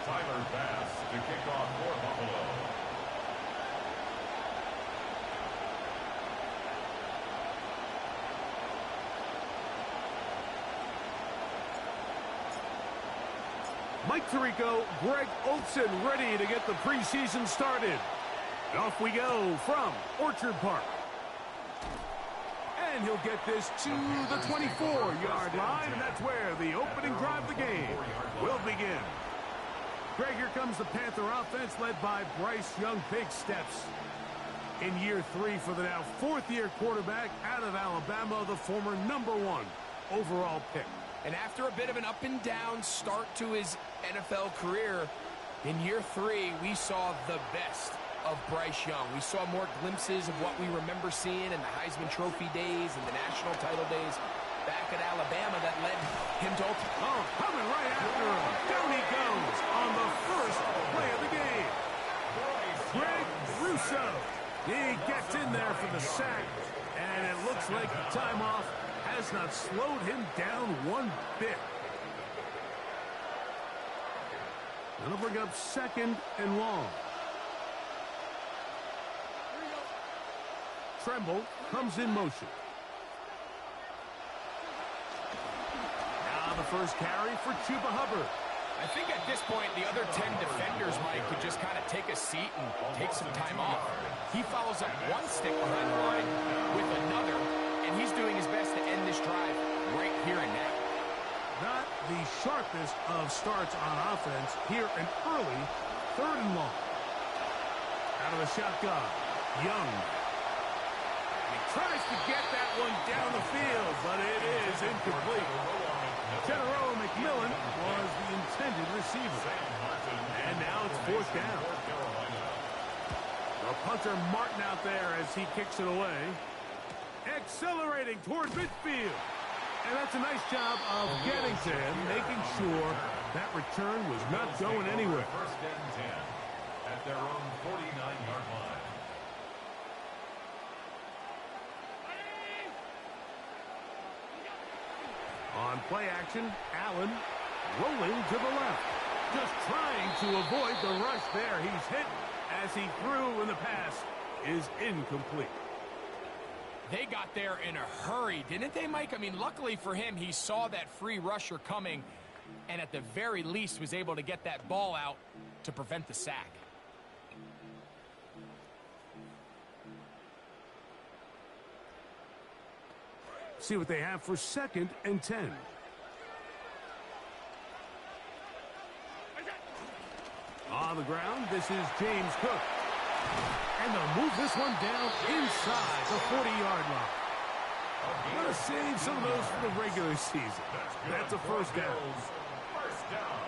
To kick off for Buffalo. Mike Tirico, Greg Olson ready to get the preseason started. Off we go from Orchard Park. And he'll get this to the 24-yard line, and that's where the opening drive of the game will begin. Greg, here comes the Panther offense led by Bryce Young. Big steps in year 3 for the now 4th-year quarterback out of Alabama, the former #1 overall pick. And after a bit of an up-and-down start to his NFL career, in year 3, we saw the best of Bryce Young. We saw more glimpses of what we remember seeing in the Heisman Trophy days and the national title days back at Alabama that led him to coming right after him. Down he goes on the first play of the game. Greg Russo. He gets in there for the sack, and it looks like the time off has not slowed him down one bit. That'll bring up 2nd and long. Tremble comes in motion. Now the first carry for Chuba Hubbard. I think at this point, the other 10 defenders, Mike, could just kind of take a seat and take some time off. He follows up one stick behind the line with another, and he's doing his best to end this drive right here and now. Not the sharpest of starts on offense here an early 3rd and long. Out of the shotgun, Young. He tries to get that one down the field, but it is incomplete. General McMillan was the intended receiver. And now it's 4th down. The punter Martin out there as he kicks it away. Accelerating toward midfield. And that's a nice job of getting to him, making sure that return was not going anywhere. 1st and 10 at their own 49-yard line. On play action, Allen rolling to the left. Just trying to avoid the rush there. He's hit as he threw, and the pass is incomplete. They got there in a hurry, didn't they, Mike? I mean, luckily for him, he saw that free rusher coming, and at the very least was able to get that ball out to prevent the sack. See what they have for 2nd and 10. On the ground, this is James Cook. And they'll move this one down inside the 40-yard line. I'm going to save some of those for the regular season. That's a 1st down. 1st down.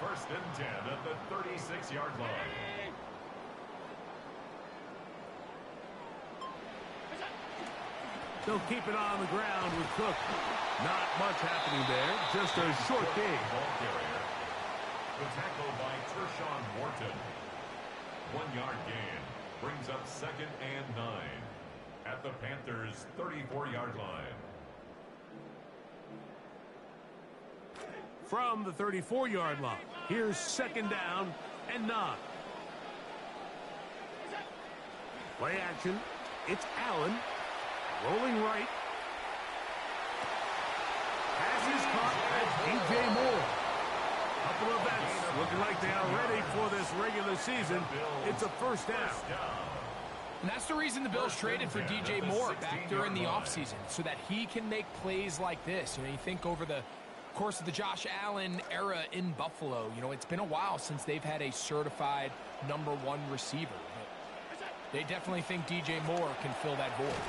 1st and 10 at the 36-yard line. They'll keep it on the ground with Cook. Not much happening there. Just a short game. The tackle by Tershawn Wharton. 1-yard gain. Brings up 2nd and 9 at the Panthers' 34-yard line. From the 34-yard line, here's 2nd down and 9. Play action. It's Allen. Rolling right. Pass is caught at DJ Moore. Couple of vets looking like they are ready for this regular season. It's a 1st down. And that's the reason the Bills traded for DJ Moore back during the offseason, so that he can make plays like this. You know, you think over the course of the Josh Allen era in Buffalo, you know, it's been a while since they've had a certified #1 receiver. But they definitely think DJ Moore can fill that void.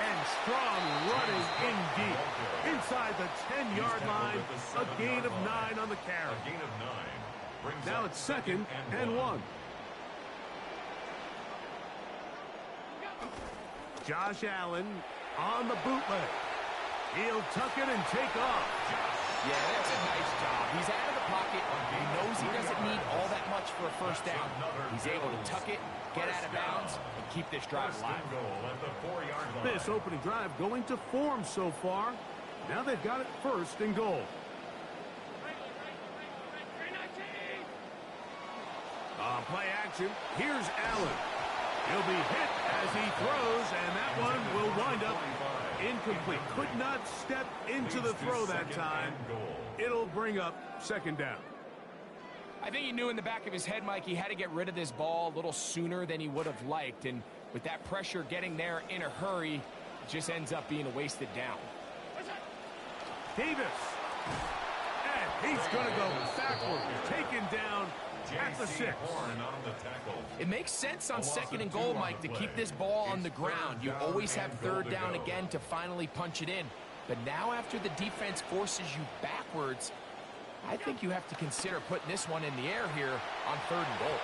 And strong running in deep. Inside the 10-yard line, a gain of 9 on the carry. A gain of 9. Now it's 2nd and 1. Josh Allen on the bootleg. He'll tuck it and take off. Yeah, that's a nice job. He's out of the pocket. He knows he doesn't need all that much for a 1st down. He's able to tuck it, get out of bounds, and keep this drive alive. This opening drive going to form so far. Now they've got it 1st and goal. On play action, here's Allen. He'll be hit as he throws, and that one will wind up incomplete. Could not step into the throw that time. It'll bring up second down. I think he knew in the back of his head, Mike, he had to get rid of this ball a little sooner than he would have liked. And with that pressure getting there in a hurry, it just ends up being a wasted down. Davis. And he's going to go backward. Taken down at the 6. It makes sense on second and goal, Mike, to keep this ball on the ground. You always have third down again to finally punch it in. But now after the defense forces you backwards, I think you have to consider putting this one in the air here on third and goal.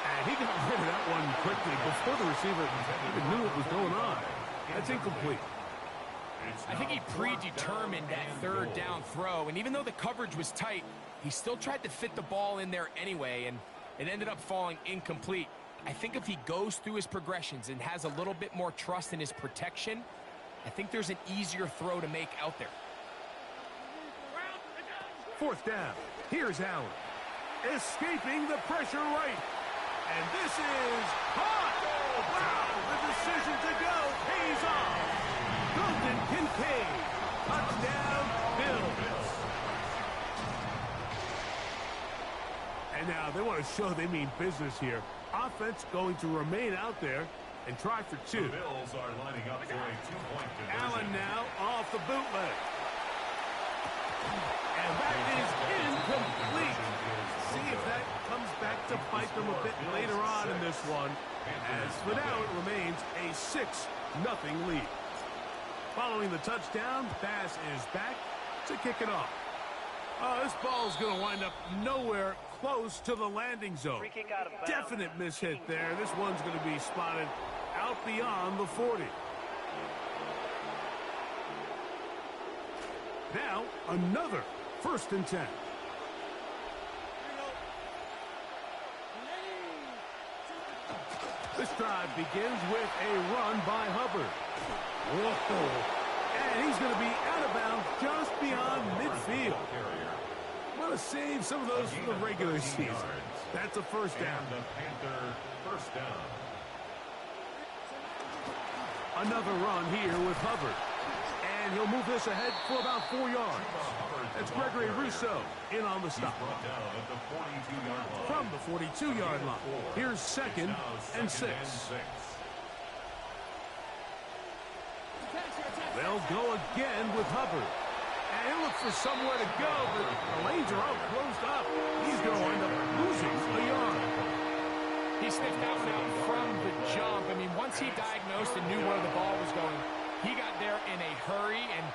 And he got rid of that one quickly before the receiver even knew what was going on. That's incomplete. I think he predetermined that third down throw, and even though the coverage was tight, he still tried to fit the ball in there anyway, and it ended up falling incomplete. I think if he goes through his progressions and has a little bit more trust in his protection, I think there's an easier throw to make out there. Fourth down. Here's Allen. Escaping the pressure right. And this is hot. Wow, the decision to go pays off. Dalton Kincaid. Touchdown, Bills. And now they want to show they mean business here. Offense going to remain out there and try for 2. The Bills are lining up for a 2-point conversion. Allen now off the bootleg. And that is incomplete. See if that comes back to bite them a bit later on in this one. As for now, it remains a 6-0 lead. Following the touchdown, Bass is back to kick it off. This ball is going to wind up nowhere close to the landing zone. Definite mishit there. This one's going to be spotted out beyond the 40. Now, another 1st and 10. This drive begins with a run by Hubbard. Whoa. And he's going to be out of bounds just beyond midfield. Want to save some of those for the regular season. That's a 1st down. And the Panther 1st down. Another run here with Hubbard. And he'll move this ahead for about 4 yards. That's Gregory Rousseau in on the stop. From the 42-yard line. Here's 2nd and 6. They'll go again with Hubbard. And he'll look for somewhere to go, but the lanes are all closed up. He's going to wind up losing a yard. He sniffed that one out from the jump. I mean, once he diagnosed and knew where the ball was going, he got there in a hurry, and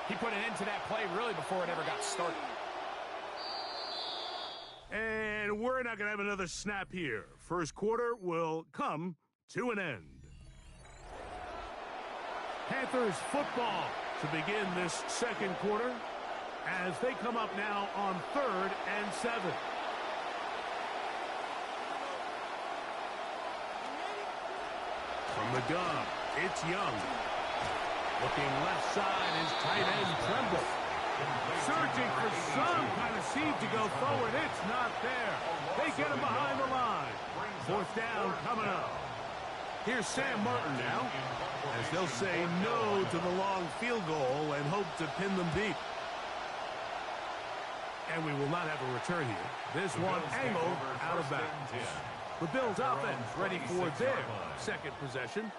he put an end to that play really before it ever got started. And we're not going to have another snap here. First quarter will come to an end. Panthers football to begin this second quarter as they come up now on 3rd and 7. From the gun, it's Young. Looking left side is tight end Tremble. Searching for some kind of seed to go forward. It's not there. They get him behind the line. 4th down coming up. Here's Sam Martin now, as they'll say no to the long field goal and hope to pin them deep. And we will not have a return here. This one angled out of bounds. The Bills offense ready for their second possession.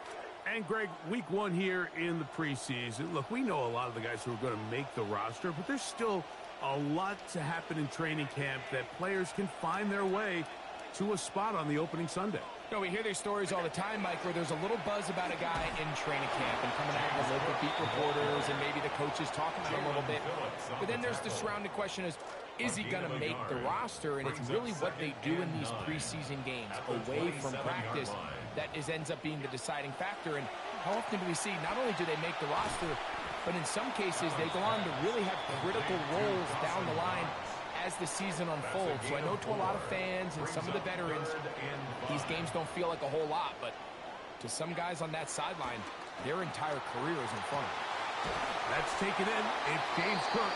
And, Greg, week 1 here in the preseason. Look, we know a lot of the guys who are going to make the roster, but there's still a lot to happen in training camp that players can find their way to a spot on the opening Sunday. You know, we hear these stories all the time, Mike, where there's a little buzz about a guy in training camp and coming out of the local beat reporters and maybe the coaches talking about him a little bit. But then there's the surrounding question is he going to make the roster? And it's really what they do in these preseason games away from practice that ends up being the deciding factor. And how often do we see not only do they make the roster, but in some cases they go on to really have critical roles down the line as the season unfolds. So I know to a lot of fans and some of the veterans, these games don't feel like a whole lot, but to some guys on that sideline, their entire career is in front of them. That's taken in. It's James Cook.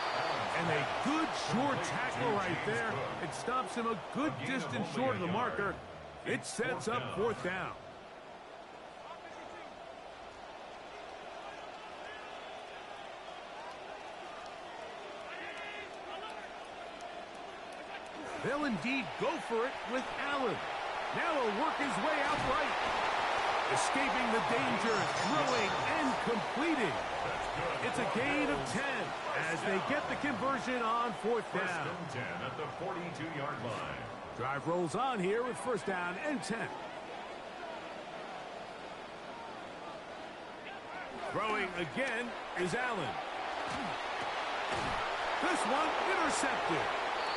And a good short tackle right there. It stops him a good distance short of the marker. It sets up fourth down. They'll indeed go for it with Allen. Now he'll work his way out right. Escaping the danger, throwing and completing. It's a gain of 10 as they get the conversion on fourth down. First and 10 at the 42-yard line. Drive rolls on here with first down and 10. Throwing again is Allen. This one intercepted.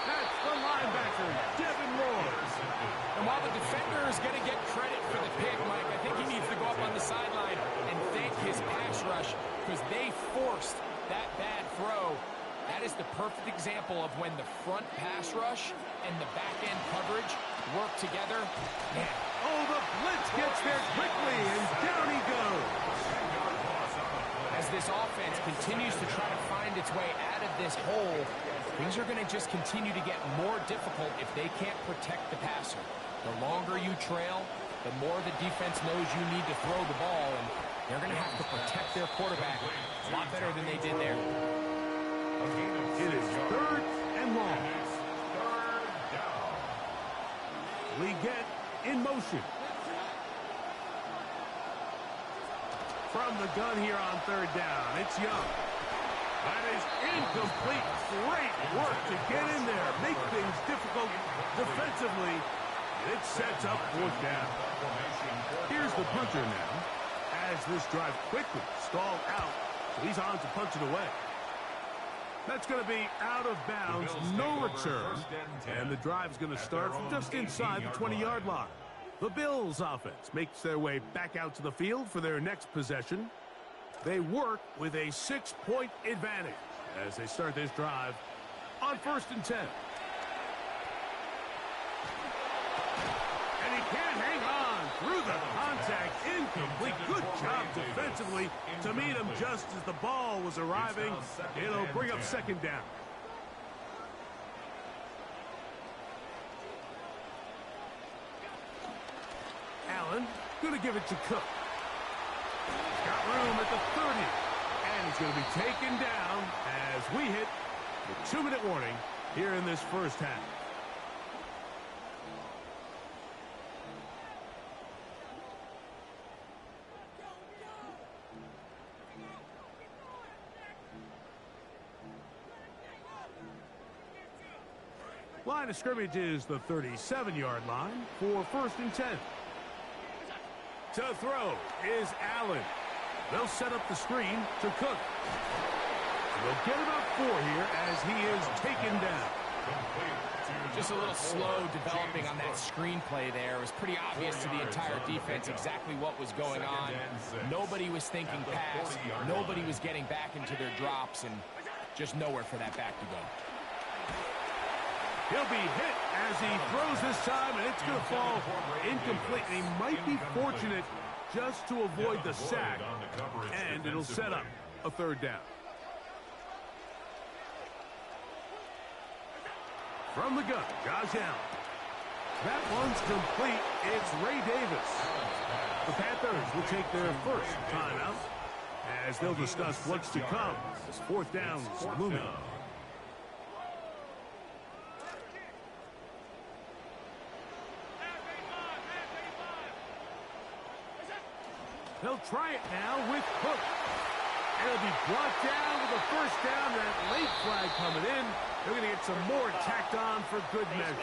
That's the linebacker, Devin Moore. And while the defender is going to get credit for the pick, Mike, I think he needs to go up on the sideline and thank his pass rush because they forced that bad throw. That is the perfect example of when the front pass rush and the back-end coverage work together. Man. Oh, the blitz gets there quickly, and down he goes. As this offense continues to try to find its way out of this hole, things are going to just continue to get more difficult if they can't protect the passer. The longer you trail, the more the defense knows you need to throw the ball, and they're going to have to protect their quarterback a lot better than they did there. It is third and long. Leggett in motion. From the gun here on third down, it's Young. That is incomplete. Great work to get in there. Make things difficult defensively. It sets up fourth down. Here's the punter now. As this drive quickly stalled out, so he's on to punch it away. That's going to be out of bounds, no return. And the drive's going to start from just inside the 20-yard line. The Bills offense makes their way back out to the field for their next possession. They work with a 6-point advantage as they start this drive on first and 10. And he can't hang on through the contact. Incomplete. Good job defensively to meet him just as the ball was arriving. It'll bring up second down. Allen going to give it to Cook. Got room at the 30. And he's going to be taken down as we hit the 2-minute warning here in this first half. Line of scrimmage is the 37-yard line for first and 10. To throw is Allen. They'll set up the screen to Cook. They'll get about 4 here as he is taken down. Just a little slow developing on that screenplay there. It was pretty obvious to the entire defense exactly what was going on. Nobody was thinking pass. Nobody was getting back into their drops, and just nowhere for that back to go. He'll be hit as he throws this time, and it's going to fall incomplete. And he might be fortunate just to avoid the sack, and it'll set up a third down. From the gun, Josh Allen. That one's complete. It's Ray Davis. The Panthers will take their first timeout as they'll discuss what's to come as fourth down is looming. They'll try it now with Cook. And it'll be brought down with a first down. That late flag coming in. They're going to get some more tacked on for good measure.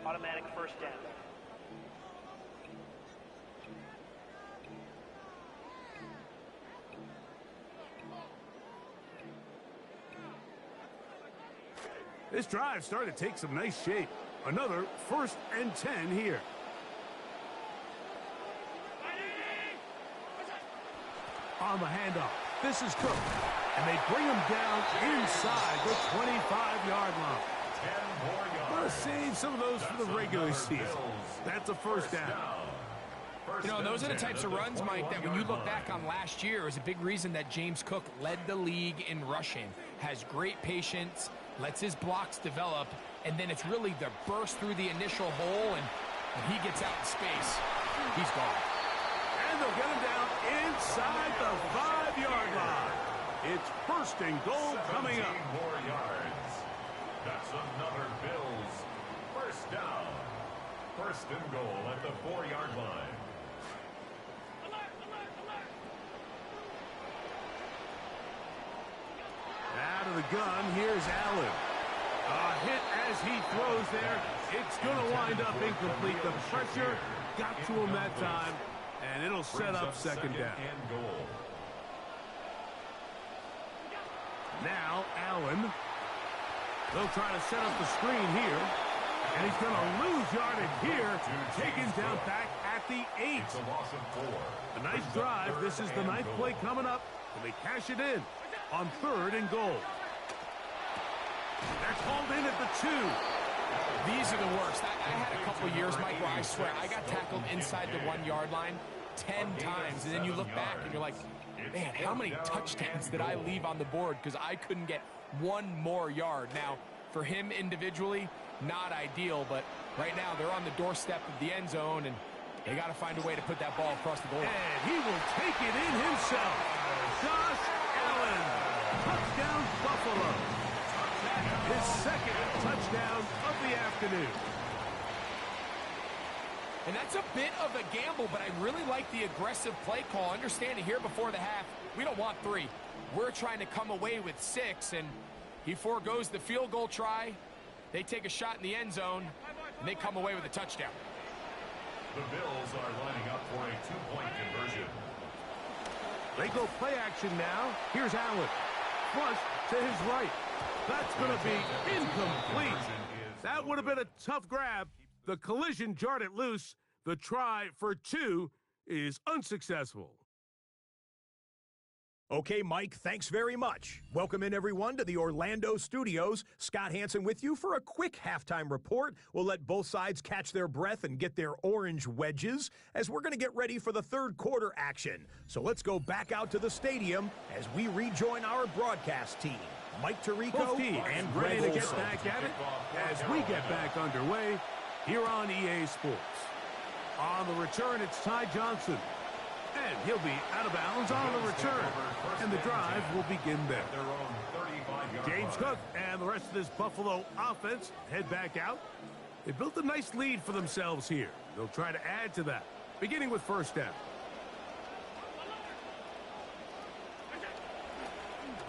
Automatic first down. This drive started to take some nice shape. Another first and 10 here. On the handoff, this is Cook. And they bring him down inside the 25-yard line. 10 more yards. Let's save some of those for the regular season. That's a first down. You know, those are the types of runs, Mike, that when you look back on last year is a big reason that James Cook led the league in rushing. Has great patience, lets his blocks develop, and then it's really the burst through the initial hole, and when he gets out in space, he's gone. And they'll get him down inside the 5-yard line. It's first and goal coming up. 17 more yards. That's another Bills first down. First and goal at the 4-yard line. Out of the gun, here's Allen. A hit as he throws there. It's going to wind up incomplete. The pressure got to him that time, and it'll set up second down. And goal. Now Allen. They'll try to set up the screen here. And he's going to lose yardage here. Taken down back at the 8. It's a loss of 4. A nice drive. This is the 9th play coming up. And they cash it in on 3rd and goal. That's hauled in at the 2. These are the worst. I had a couple years, Mike, where I swear I got tackled inside the 1-yard line 10 times. And then you look back and you're like, man, how many touchdowns did I leave on the board because I couldn't get one more yard? Now, for him individually, not ideal, but right now they're on the doorstep of the end zone, and they got to find a way to put that ball across the goal line. And he will take it in himself. Josh Allen, touchdown Buffalo. His second touchdown of the afternoon. And that's a bit of a gamble, but I really like the aggressive play call. Understanding here before the half, we don't want 3. We're trying to come away with 6, and he foregoes the field goal try. They take a shot in the end zone, and they come away with a touchdown. The Bills are lining up for a 2-point conversion. They go play action now. Here's Allen. Flush to his right. That's going to be incomplete. That would have been a tough grab. The collision jarred it loose. The try for 2 is unsuccessful. Okay, Mike, thanks very much. Welcome in, everyone, to the Orlando studios. Scott Hansen with you for a quick halftime report. We'll let both sides catch their breath and get their orange wedges as we're going to get ready for the third quarter action. So let's go back out to the stadium as we rejoin our broadcast team. Mike Tirico Both teams and ready Greg to get Olson. back at it as we get back underway here on EA Sports. On the return, it's Ty Johnson. And he'll be out of bounds on the return. And the drive will begin there. James Cook and the rest of this Buffalo offense head back out. They built a nice lead for themselves here. They'll try to add to that, beginning with first down.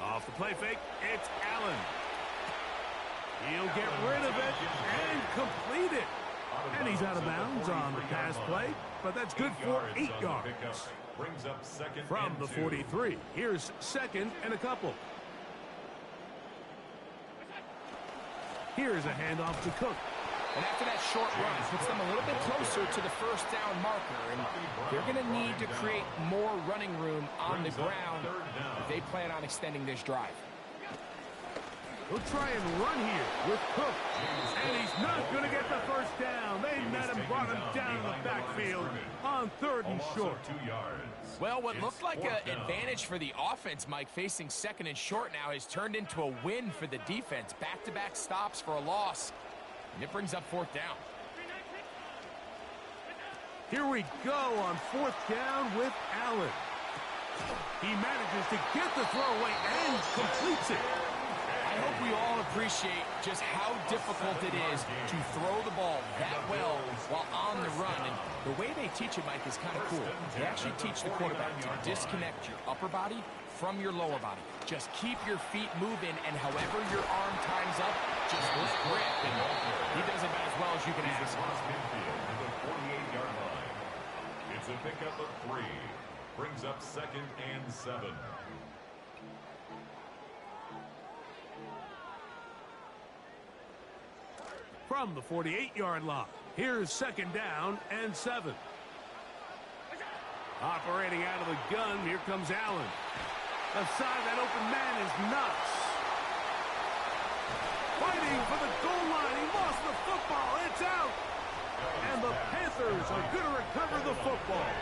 Off the play fake, it's Allen. He'll get rid of it and complete it. And he's out of bounds on the pass play, but that's good for 8 yards. Brings up second From the 43, here's second and a couple. Here's a handoff to Cook. And after that short run, it puts them a little bit closer to the first down marker. And they're going to need to create more running room on the ground if they plan on extending this drive. He'll try and run here with Cook. And he's not going to get the first down. They met him, brought him down in the backfield on 3rd and short. 2 yards. Well, what looked like an advantage for the offense, Mike, facing 2nd and short now has turned into a win for the defense. Back-to-back stops for a loss. And it brings up 4th down. Here we go on 4th down with Allen. He manages to get the throw away and completes it. I hope we all appreciate just how difficult it is to throw the ball that well while on the run. And the way they teach it, Mike, is kind of cool. They actually teach the quarterback to disconnect your upper body from your lower body. Just keep your feet moving, and however your arm times up, just let grip. And he does it about as well as you can ask. It's a pickup of 3. Brings up 2nd and 7. From the 48-yard line, here's 2nd down and 7. Operating out of the gun, here comes Allen. Aside that open man is nuts. fighting for the goal line. He lost the football. It's out. And the Panthers are going to recover the football.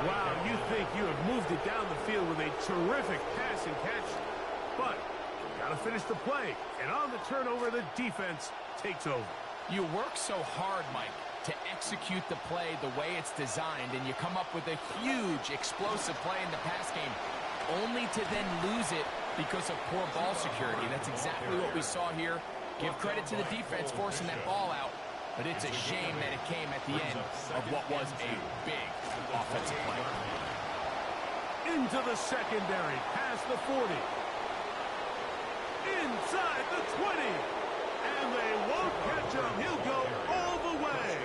Wow, you think you have moved it down the field with a terrific pass and catch. But got to finish the play. And on the turnover, the defense takes over. You work so hard, Mike, to execute the play the way it's designed, and you come up with a huge, explosive play in the pass game, only to then lose it because of poor ball security. That's exactly what we saw here. Give credit to the defense forcing that ball out, but it's a shame that it came at the end of what was a big offensive play. Into the secondary, past the 40. Inside the 20. And they won't catch him. He'll go all the way.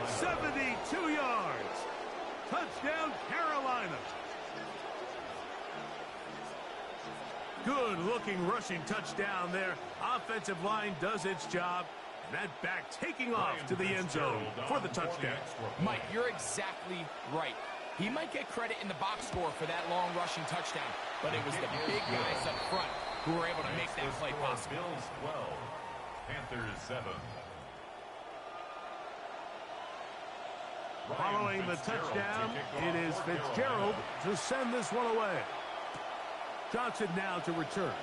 72 yards. Touchdown, Carolina. Good-looking rushing touchdown there. Offensive line does its job. And that back taking off to the end zone for the touchdown. Mike, you're exactly right. He might get credit in the box score for that long rushing touchdown, but it was the big guys up front who were able to make that play possible. Bills 12, Panthers 7. Following the touchdown, it is Fitzgerald to send this one away. Johnson now to return.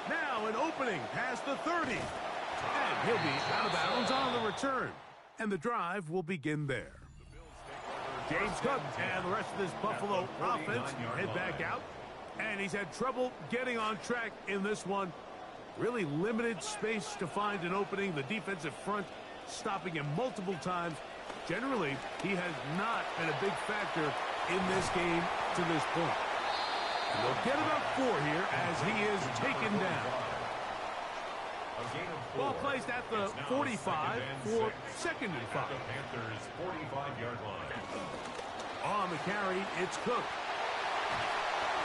Now an opening past the 30. And he'll be out of bounds on the return. And the drive will begin there. James Cook and the rest of this Buffalo offense head back out. And he's had trouble getting on track in this one. Really limited space to find an opening. The defensive front stopping him multiple times. Generally, he has not been a big factor in this game to this point. And they'll get about 4 here as he is taken down. Ball placed at the 45 for 2nd and 5. Panthers 45-yard line. On the carry, it's Cook.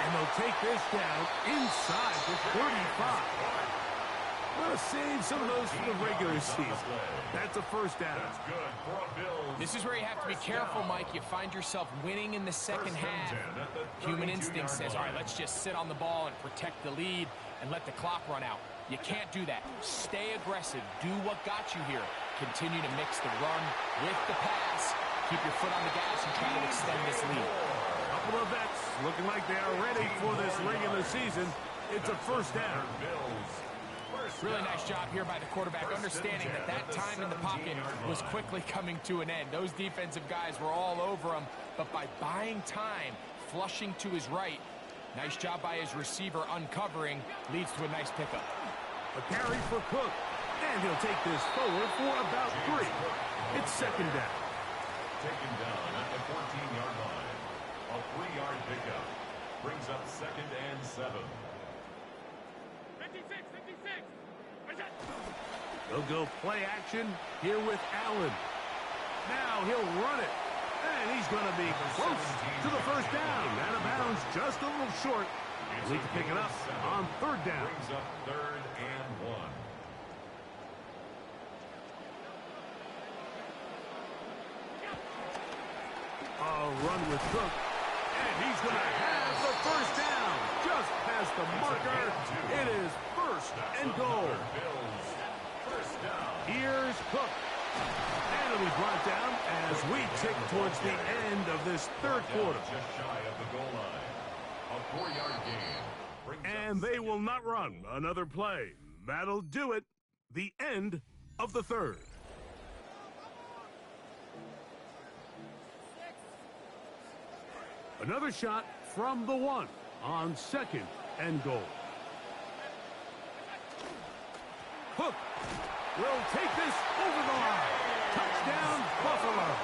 And they'll take this down inside the 35. Want to save some of those for the regular season. That's a first down. This is where you have to be careful, Mike. You find yourself winning in the second half. Human instinct says, all right, let's just sit on the ball and protect the lead and let the clock run out. You can't do that. Stay aggressive. Do what got you here. Continue to mix the run with the pass. Keep your foot on the gas and try to extend this lead. Couple of vets looking like they are ready for this regular season. It's a first down. Really nice job here by the quarterback, understanding that that time in the pocket was quickly coming to an end. Those defensive guys were all over him, but by buying time, flushing to his right, nice job by his receiver uncovering, leads to a nice pickup. A carry for Cook, and he'll take this forward for about 3. It's 2nd down. Taken down at the 14-yard line. A 3-yard pickup brings up 2nd and 7. 56, 56. They'll go play action here with Allen. Now he'll run it. And he's going to be close to the first down. Out of bounds, just a little short. Need to pick it up on 3rd down. Brings up 3rd and 1. A run with Cook. And he's going to have the first down. Just past the marker. It is 1st and goal. Here's Cook. And it'll be brought down as we tick towards the end of this 3rd quarter. Just shy of the goal line. A 4-yard gain. And they will not run another play. That'll do it. The end of the 3rd. Another shot from the 1 on 2nd and goal. Cook will take this over the line. Touchdown, Buffalo.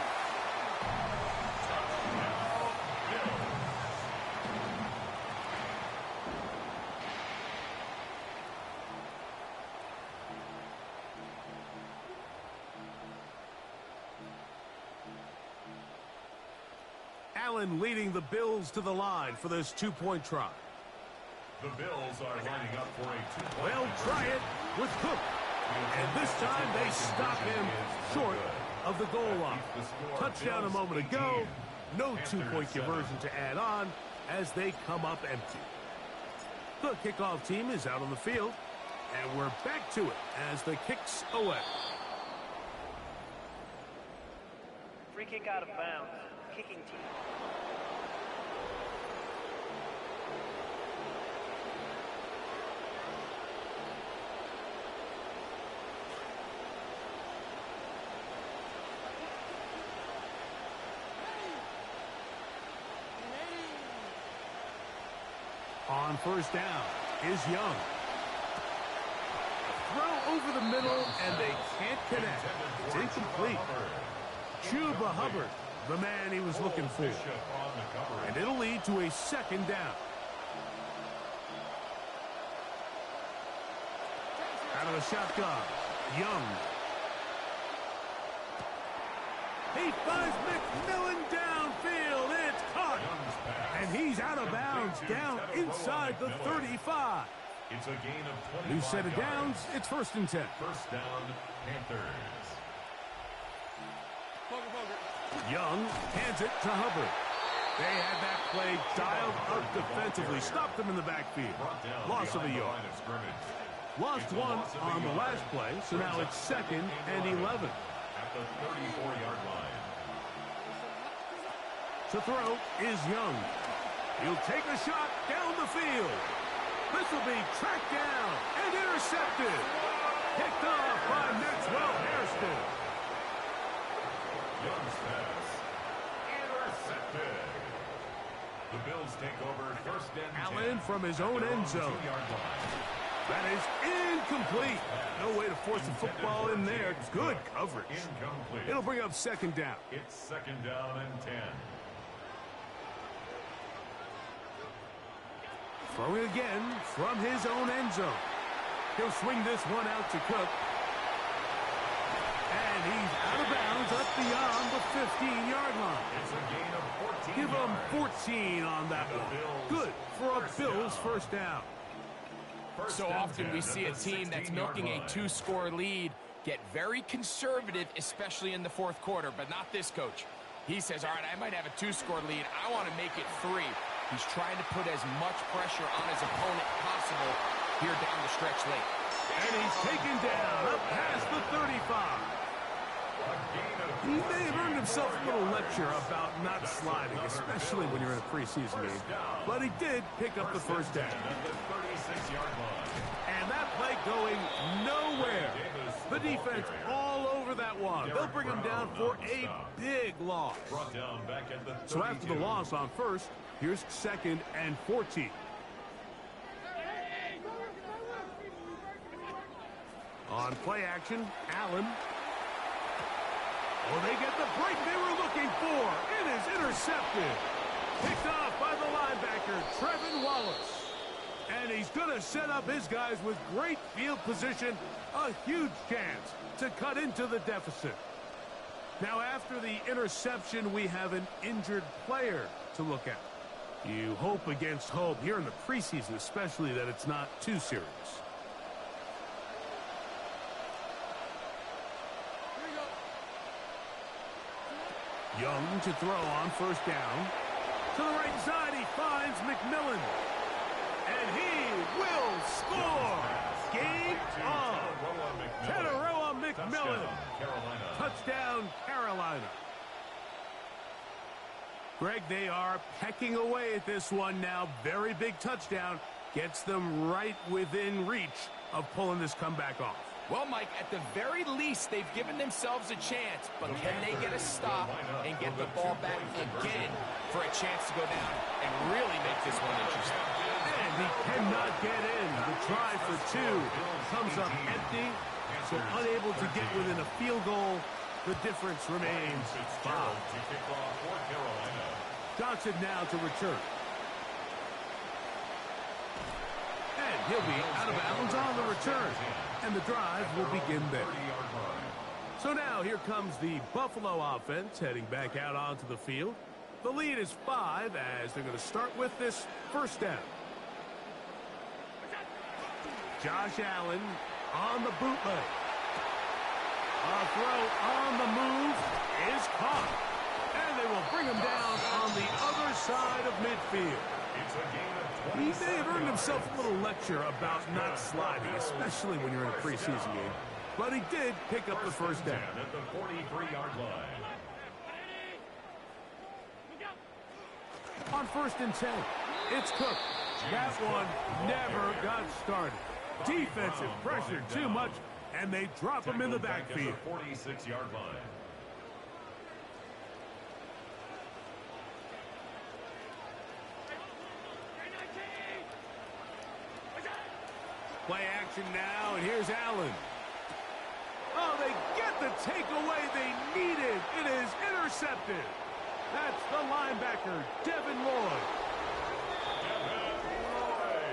Allen leading the Bills to the line for this 2-point try. The Bills are lining up for a 2-point. They'll try it with Cook. And this time they stop him short of the goal line. Touchdown a moment ago. No 2-point conversion to add on as they come up empty. The kickoff team is out on the field, and we're back to it as the kick's away. Free kick out of bounds. Kicking team. On first down is Young. Throw over the middle, and they can't connect. It's incomplete. Chuba Hubbard, the man he was looking for. And it'll lead to a second down. Out of the shotgun, Young. He finds McMillan downfield. It's caught. And he's out of bounds down inside the 35. It's a gain of 25 New set of downs. It's 1st and 10. First down, Panthers. Young hands it to Hubbard. They had that play dialed up defensively. Stopped them in the backfield. Loss of a yard. Lost one on the last play, so now it's 2nd and 11. At the 34-yard line. To throw is Young. He'll take a shot down the field. This will be tracked down and intercepted. Picked off by Maxwell Hairston. Young's pass. Intercepted. The Bills take over 1st and 10. Allen from his own end zone. 2-yard line. That is incomplete. No way to force the football in there. Good coverage. Incomplete. It'll bring up 2nd down. It's 2nd down and 10. Throwing again from his own end zone. He'll swing this one out to Cook. And he's out of bounds up beyond the 15-yard line. It's a gain of 14 Give him yards. 14 on that one. Good for a Bills first down. So often we see a team that's milking a 2-score lead get very conservative, especially in the 4th quarter, but not this coach. He says, all right, I might have a 2-score lead. I want to make it 3. He's trying to put as much pressure on his opponent possible here down the stretch late. And he's taken down up past the 35. He may have earned himself a little lecture about not sliding, especially when you're in a preseason game. But he did pick up the first down. And that play going nowhere. The defense all over that one. They'll bring him down for a big loss. So after the loss on first, here's 2nd and 14. On play action, Allen. Oh, they get the break they were looking for. It is intercepted. Picked off by the linebacker, Trevin Wallace. And he's going to set up his guys with great field position. A huge chance to cut into the deficit. Now, after the interception, we have an injured player to look at. You hope against hope here in the preseason, especially that it's not too serious. Young to throw on first down. To the right side, he finds McMillan. And he will score. Game on. Tataroa McMillan. Touchdown, Carolina. Greg, they are pecking away at this one now. Very big touchdown. Gets them right within reach of pulling this comeback off. Well, Mike, at the very least, they've given themselves a chance, but can they get a stop and get the ball back again for a chance to go down and really make this one interesting? And he cannot get in. The try for 2 comes up empty, so unable to get within a field goal. The difference remains 5. Johnson now to return. And he'll be out of bounds on the return. And the drive will begin there. So now here comes the Buffalo offense heading back out onto the field. The lead is 5 as they're going to start with this first down. Josh Allen on the bootleg. A throw on the move is caught. And they will bring him down on the other side of midfield. It's a gain of He may have earned himself a little lecture about not sliding, especially when you're in a preseason game. But he did pick up the first down. At the 43-yard line. On 1st and 10, it's Cook. That one never got started. Defensive pressure too much, and they drop him in the backfield. 46-yard line. Play action now, and here's Allen. Oh, they get the takeaway they needed. It is intercepted. That's the linebacker, Devin Lloyd.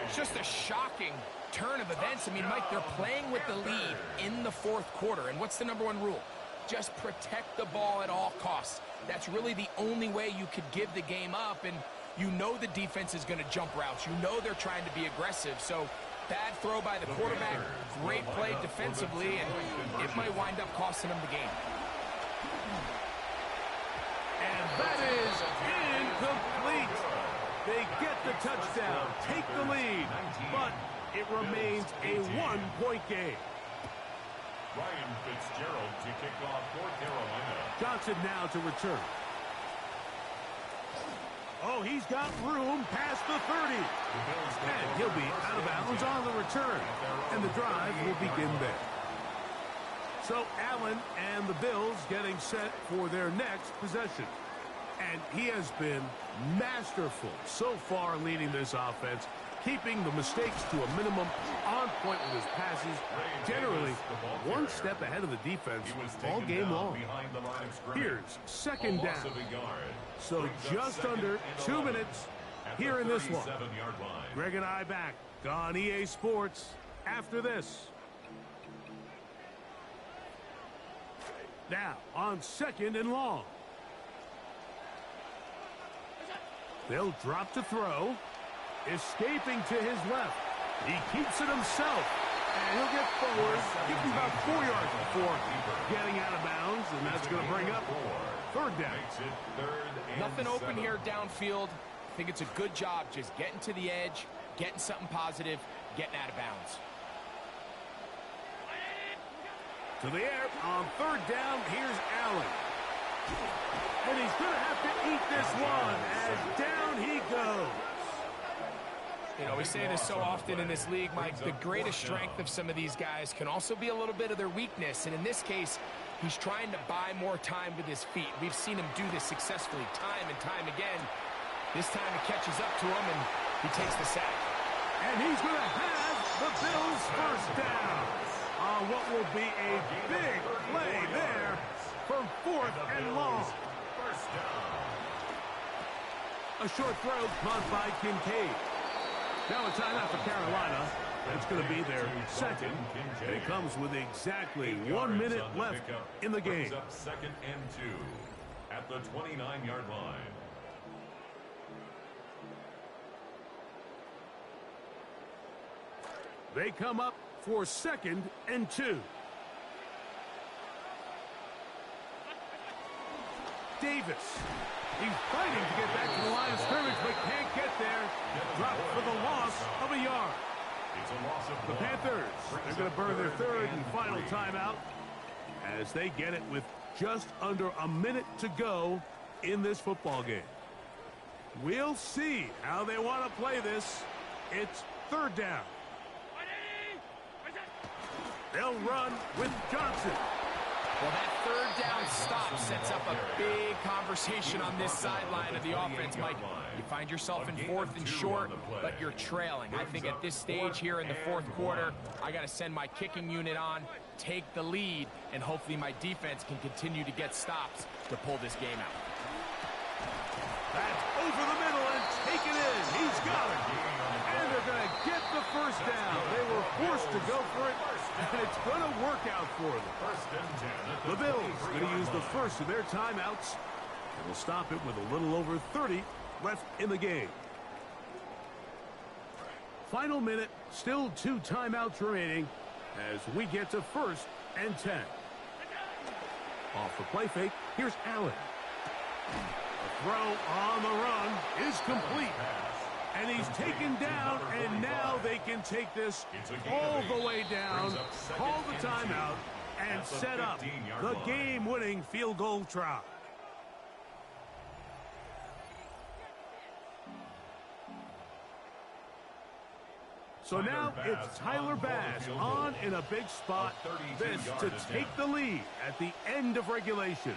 It's just a shocking turn of events. I mean, Mike, they're playing with the lead in the 4th quarter. And what's the #1 rule? Just protect the ball at all costs. That's really the only way you could give the game up. And you know the defense is going to jump routes. You know they're trying to be aggressive. So bad throw by the quarterback. Great play defensively. And it might wind up costing them the game. And that is incomplete. They get the touchdown, take the lead, but it remains a 1-point game. Ryan Fitzgerald to kick off for Carolina. Johnson now to return. Oh, he's got room past the 30. And he'll be out of bounds on the return. And the drive will begin there. So Allen and the Bills getting set for their next possession. And he has been masterful so far leading this offense, keeping the mistakes to a minimum, on point with his passes, generally one step ahead of the defense all game long. Here's 2nd down. So just under 2 minutes here in this one. Greg and I back on EA Sports after this. Now on 2nd and long. They'll drop to throw. Escaping to his left. He keeps it himself. And he'll get forward, getting about 4 yards before getting out of bounds. And that's going to bring up 3rd down. Nothing open here downfield. I think it's a good job just getting to the edge, getting something positive, getting out of bounds. To the air on 3rd down. Here's Allen. And he's going to have to eat this one as down he goes. You know, we say this so often in this league, Mike, the greatest strength of some of these guys can also be a little bit of their weakness. And in this case, he's trying to buy more time with his feet. We've seen him do this successfully time and time again. This time it catches up to him, and he takes the sack. And he's going to have the Bills' 1st down on what will be a big play there from 4th and long. A short throw caught by Kincaid. Now a timeout for Carolina. That's going to be their 2nd. And it comes with exactly 1 minute left in the game. 2nd and 2 at the 29-yard line. They come up for 2nd and 2. Davis. He's fighting to get back to the line of scrimmage, but can't get there. Dropped for the loss of a yard. The Panthers, they're going to burn their 3rd and final timeout as they get it with just under a minute to go in this football game. We'll see how they want to play this. It's 3rd down. They'll run with Johnson. Well, that 3rd down stop sets up a big conversation on this sideline of the offense, Mike. You find yourself in 4th and short, but you're trailing. I think at this stage here in the 4th quarter, I got to send my kicking unit on, take the lead, and hopefully my defense can continue to get stops to pull this game out. That's over the middle and take it in. He's got it. And they're going to get the 1st down. They were forced to go for it, and it's going to work out for them. The Bills going to use the first of their timeouts, and will stop it with a little over 30 left in the game. Final minute, still 2 timeouts remaining as we get to 1st and 10. Off the play fake, here's Allen. The throw on the run is complete. And he's taken down, and now they can take this all the way down, call the timeout, and set up the game-winning field goal try. So now it's Tyler Bass on in a big spot, this to take the lead at the end of regulation.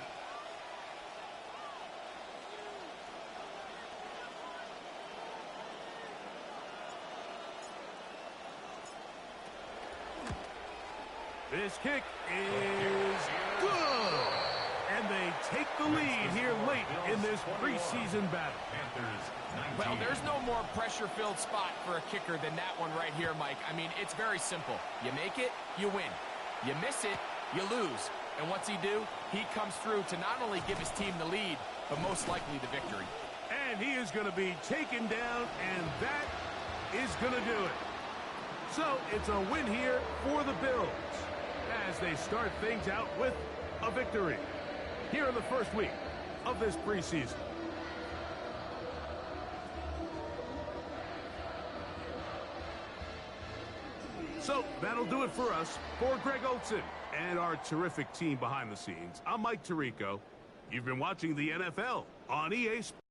This kick is good. And they take the lead here late in this preseason battle. Well, there's no more pressure-filled spot for a kicker than that one right here, Mike. I mean, it's very simple. You make it, you win. You miss it, you lose. And what's he do? He comes through to not only give his team the lead, but most likely the victory. And he is going to be taken down, and that is going to do it. So it's a win here for the Bills as they start things out with a victory here in the first week of this preseason. So that'll do it for us. For Greg Olson and our terrific team behind the scenes, I'm Mike Tirico. You've been watching the NFL on EA Sports.